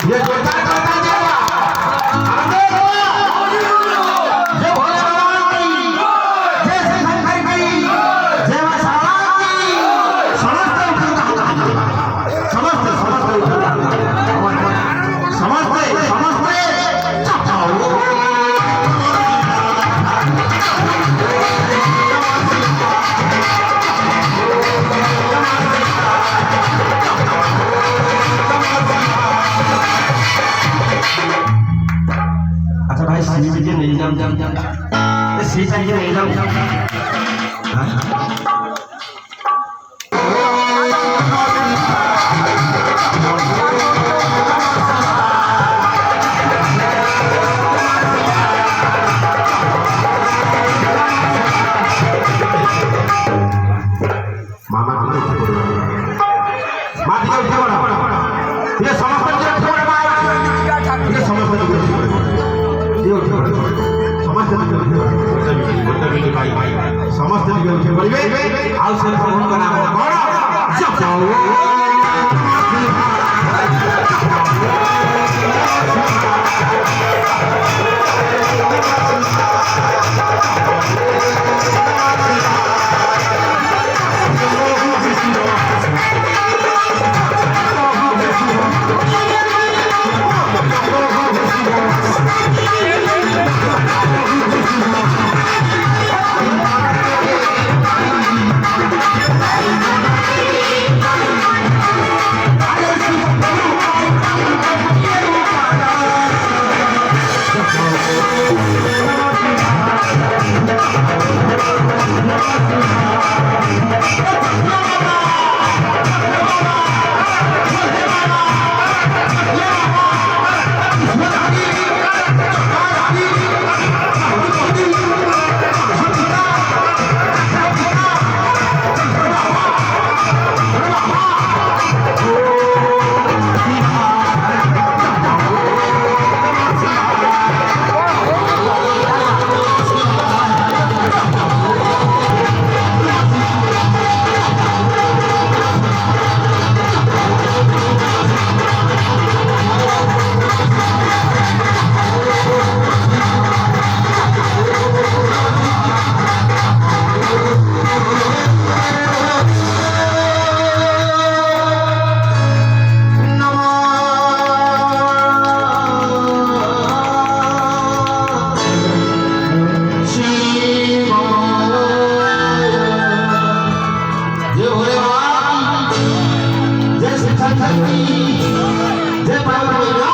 ये जोता करता जाएगा आगे जे भोले बाबा की जय श्री शंकर की जय मां शारदा की समस्त अच्छा भाई सही में नहीं जाम सही चाहिए नहीं जाम मामा माथा उठे बड़ा ये समस्त उठे बड़ा ये समस्त उठे समस्त उठे पड़े आउ से फोन करा कौन जाओ जय